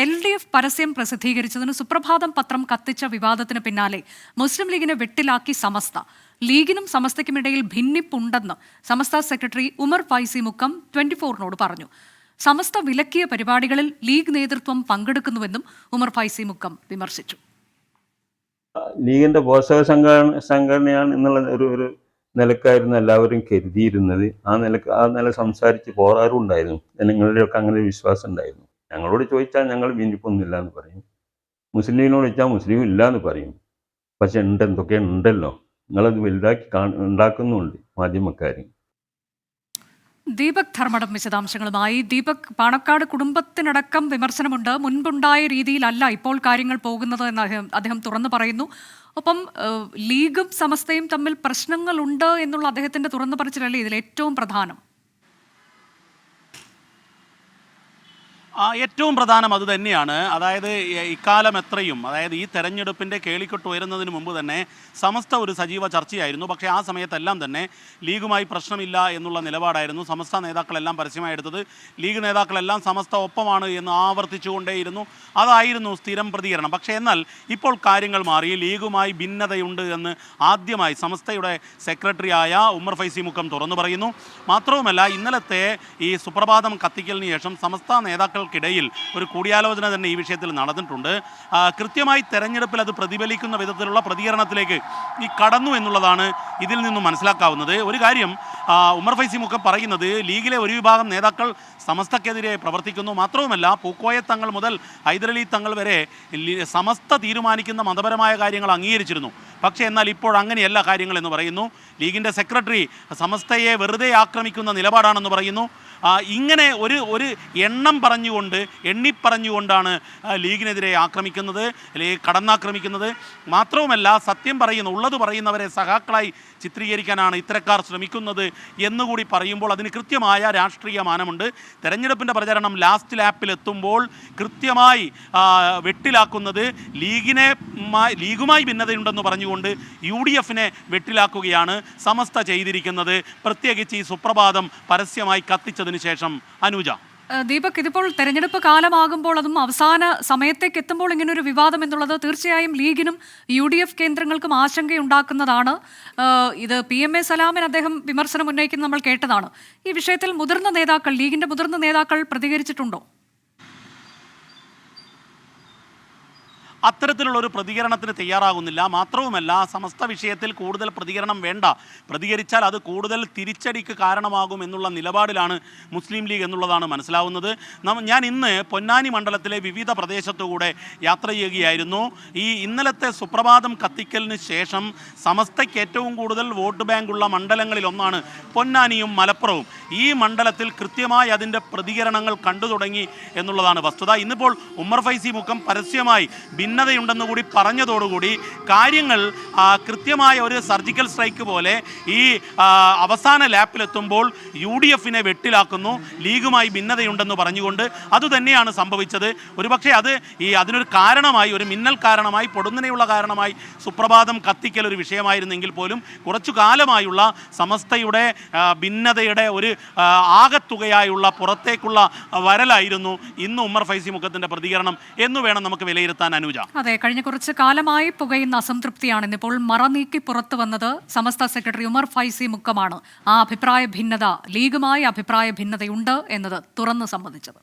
LDF പരസ്യം പ്രസിദ്ധീകരിച്ചതിന് സുപ്രഭാതം പത്രം കത്തിച്ച വിവാദത്തിന് പിന്നാലെ മുസ്ലിം ലീഗിനെ വെട്ടിലാക്കി സമസ്ത. ലീഗിനും സമസ്തയ്ക്കുമിടയിൽ ഭിന്നിപ്പുണ്ടെന്ന് സമസ്ത സെക്രട്ടറി ഉമർ ഫൈസി മുക്കം 24-നോട് പറഞ്ഞു. സമസ്ത വിലക്കിയ പരിപാടികളിൽ ലീഗ് നേതൃത്വം പങ്കെടുക്കുന്നുവെന്നും ഉമർ ഫൈസി മുക്കം വിമർശിച്ചു. ലീഗിന്റെ പോഷക സംഘടനയാണ് എന്നുള്ള ഒരു നിലക്കായിരുന്നു എല്ലാവരും കരുതിയിരുന്നത്. ആ നില സംസാരിച്ച് പോരാറും ഉണ്ടായിരുന്നു. ജനങ്ങളിലൊക്കെ അങ്ങനെ ഒരു വിശ്വാസം ഉണ്ടായിരുന്നു. ഞങ്ങളോട് ചോദിച്ചാൽ ഞങ്ങൾ ഭിന്നിപ്പൊന്നുമില്ല എന്ന് പറയും, മുസ്ലിം ലീഗിനോട് ചോദിച്ചാൽ മുസ്ലിം ഇല്ല എന്ന് പറയും. പക്ഷെ എന്തൊക്കെ ഉണ്ടല്ലോ, നിങ്ങളത് വലുതാക്കി ഉണ്ടാക്കുന്നുണ്ട് മാധ്യമക്കാർ. ദീപക് ധർമ്മടം വിശദാംശങ്ങളുമായി. ദീപക്, പാണക്കാട് കുടുംബത്തിനടക്കം വിമർശനമുണ്ട്. മുൻപുണ്ടായ രീതിയിലല്ല ഇപ്പോൾ കാര്യങ്ങൾ പോകുന്നത് എന്ന് അദ്ദേഹം തുറന്നു പറയുന്നു. ഒപ്പം ലീഗും സമസ്തയും തമ്മിൽ പ്രശ്നങ്ങളുണ്ട് എന്നുള്ള അദ്ദേഹത്തിന്റെ തുറന്നു പറച്ചിലല്ലേ ഇതിൽ ഏറ്റവും പ്രധാനം? ഏറ്റവും പ്രധാനം അത് തന്നെയാണ്. അതായത് ഇക്കാലം എത്രയും, അതായത് ഈ തെരഞ്ഞെടുപ്പിൻ്റെ കേളിക്കൊട്ട് ഉയരുന്നതിന് മുമ്പ് തന്നെ സമസ്ത ഒരു സജീവ ചർച്ചയായിരുന്നു. പക്ഷേ ആ സമയത്തെല്ലാം തന്നെ ലീഗുമായി പ്രശ്നമില്ല എന്നുള്ള നിലപാടായിരുന്നു സമസ്ത നേതാക്കളെല്ലാം പരസ്യമായി എടുത്തത്. ലീഗ് നേതാക്കളെല്ലാം സമസ്ത ഒപ്പമാണ് എന്ന് ആവർത്തിച്ചുകൊണ്ടേയിരുന്നു. അതായിരുന്നു സ്ഥിരം പ്രതികരണം. പക്ഷേ എന്നാൽ ഇപ്പോൾ കാര്യങ്ങൾ മാറി. ലീഗുമായി ഭിന്നതയുണ്ട് എന്ന് ആദ്യമായി സമസ്തയുടെ സെക്രട്ടറിയായ ഉമർ ഫൈസി മുക്കം തുറന്നു പറയുന്നു. മാത്രവുമല്ല, ഇന്നലത്തെ ഈ സുപ്രഭാതം കത്തിക്കലിന് ശേഷം സമസ്ത നേതാക്കൾ ിടയിൽ ഒരു കൂടിയാലോചന തന്നെ ഈ വിഷയത്തിൽ നടന്നിട്ടുണ്ട്. കൃത്യമായി തെരഞ്ഞെടുപ്പിൽ അത് പ്രതിഫലിക്കുന്ന വിധത്തിലുള്ള പ്രതികരണത്തിലേക്ക് ഈ കടന്നു എന്നുള്ളതാണ് ഇതിൽ നിന്നും മനസ്സിലാക്കാവുന്നത്. ഒരു കാര്യം ഉമർ ഫൈസി മുക്കം പറയുന്നത്, ലീഗിലെ ഒരു വിഭാഗം നേതാക്കൾ സമസ്തക്കെതിരെ പ്രവർത്തിക്കുന്നു. മാത്രവുമല്ല, പൂക്കോയ തങ്ങൾ മുതൽ ഹൈദരലി തങ്ങൾ വരെ സമസ്ത തീരുമാനിക്കുന്ന മതപരമായ കാര്യങ്ങൾ അംഗീകരിച്ചിരുന്നു. പക്ഷേ എന്നാൽ ഇപ്പോൾ അങ്ങനെയല്ല കാര്യങ്ങൾ എന്ന് പറയുന്നു. ലീഗിൻ്റെ സെക്രട്ടറി സമസ്തയെ വെറുതെ ആക്രമിക്കുന്ന നിലപാടാണെന്ന് പറയുന്നു. ഇങ്ങനെ ഒരു എണ്ണം എണ്ണിപ്പറഞ്ഞുകൊണ്ടാണ് ലീഗിനെതിരെ ആക്രമിക്കുന്നത്, അല്ലെങ്കിൽ കടന്നാക്രമിക്കുന്നത്. മാത്രവുമല്ല, സത്യം ഉള്ളത് പറയുന്നവരെ സഖാക്കളായി ചിത്രീകരിക്കാനാണ് ഇത്തരക്കാർ ശ്രമിക്കുന്നത് എന്നുകൂടി പറയുമ്പോൾ അതിന് കൃത്യമായ രാഷ്ട്രീയ മാനമുണ്ട്. തെരഞ്ഞെടുപ്പിൻ്റെ പ്രചരണം ലാസ്റ്റ് ലാപ്പിൽ എത്തുമ്പോൾ കൃത്യമായി വെട്ടിലാക്കുന്നത് ലീഗുമായി ഭിന്നതയുണ്ടെന്ന് പറഞ്ഞുകൊണ്ട് UDF-നെ വെട്ടിലാക്കുകയാണ് സമസ്ത ചെയ്തിരിക്കുന്നത്. പ്രത്യേകിച്ച് ഈ സുപ്രഭാതം പരസ്യമായി കത്തിച്ചതിന് ശേഷം. അനുജ, ദീപക്, ഇതിപ്പോൾ തെരഞ്ഞെടുപ്പ് കാലമാകുമ്പോൾ, അതും അവസാന സമയത്തേക്ക് എത്തുമ്പോൾ ഇങ്ങനൊരു വിവാദം എന്നുള്ളത് തീർച്ചയായും ലീഗിനും UDF കേന്ദ്രങ്ങൾക്കും ആശങ്കയുണ്ടാക്കുന്നതാണ്. ഇത് PMA സലാമിന് അദ്ദേഹം വിമർശനം ഉന്നയിക്കുന്നത് നമ്മൾ കേട്ടതാണ്. ഈ വിഷയത്തിൽ ലീഗിന്റെ മുതിർന്ന നേതാക്കൾ പ്രതികരിച്ചിട്ടുണ്ടോ? അത്തരത്തിലുള്ളൊരു പ്രതികരണത്തിന് തയ്യാറാകുന്നില്ല. മാത്രവുമല്ല, സമസ്ത വിഷയത്തിൽ കൂടുതൽ പ്രതികരണം വേണ്ട, പ്രതികരിച്ചാൽ അത് കൂടുതൽ തിരിച്ചടിക്ക് കാരണമാകും എന്നുള്ള നിലപാടിലാണ് മുസ്ലിം ലീഗ് എന്നുള്ളതാണ് മനസ്സിലാവുന്നത്. ഞാൻ ഇന്ന് പൊന്നാനി മണ്ഡലത്തിലെ വിവിധ പ്രദേശത്തുകൂടെ യാത്ര ചെയ്യുകയായിരുന്നു. ഈ ഇന്നലത്തെ സുപ്രഭാതം കത്തിക്കലിന് ശേഷം സമസ്തയ്ക്ക് ഏറ്റവും കൂടുതൽ വോട്ട് ബാങ്കുള്ള മണ്ഡലങ്ങളിലൊന്നാണ് പൊന്നാനിയും മലപ്പുറവും. ഈ മണ്ഡലത്തിൽ കൃത്യമായി അതിൻ്റെ പ്രതികരണങ്ങൾ കണ്ടു തുടങ്ങി എന്നുള്ളതാണ് വസ്തുത. ഇന്നിപ്പോൾ ഉമർ ഫൈസി മുക്കം പരസ്യമായി ഭിന്നതയുണ്ടെന്ന് കൂടി പറഞ്ഞതോടുകൂടി കാര്യങ്ങൾ കൃത്യമായ ഒരു സർജിക്കൽ സ്ട്രൈക്ക് പോലെ ഈ അവസാന ലാപ്പിലെത്തുമ്പോൾ UDF-നെ വെട്ടിലാക്കുന്നു, ലീഗുമായി ഭിന്നതയുണ്ടെന്ന് പറഞ്ഞുകൊണ്ട്. അതുതന്നെയാണ് സംഭവിച്ചത്. ഒരുപക്ഷെ അതിനൊരു കാരണമായി, ഒരു മിന്നൽ കാരണമായി, പൊടുന്നനെയുള്ള കാരണമായി സുപ്രഭാതം കത്തിക്കൽ ഒരു വിഷയമായിരുന്നെങ്കിൽ പോലും കുറച്ചു കാലമായുള്ള സമസ്തയുടെ ഭിന്നതയുടെ ഒരു ആകത്തുകയായുള്ള പുറത്തേക്കുള്ള വരലായിരുന്നു ഇന്ന് ഉമർ ഫൈസി മുക്കത്തിൻ്റെ പ്രതികരണം എന്ന് വേണം നമുക്ക് വിലയിരുത്താൻ. അനുജ, അതെ, കഴിഞ്ഞ കുറച്ച് കാലമായി പുകയുന്ന അസംതൃപ്തിയാണ് ഇന്നിപ്പോൾ മറനീക്കി പുറത്തു വന്നത്. സമസ്ത സെക്രട്ടറി ഉമർ ഫൈസി മുക്കമാണ് ലീഗുമായി അഭിപ്രായ ഭിന്നതയുണ്ട് എന്നത് തുറന്നു സമ്മതിച്ചത്.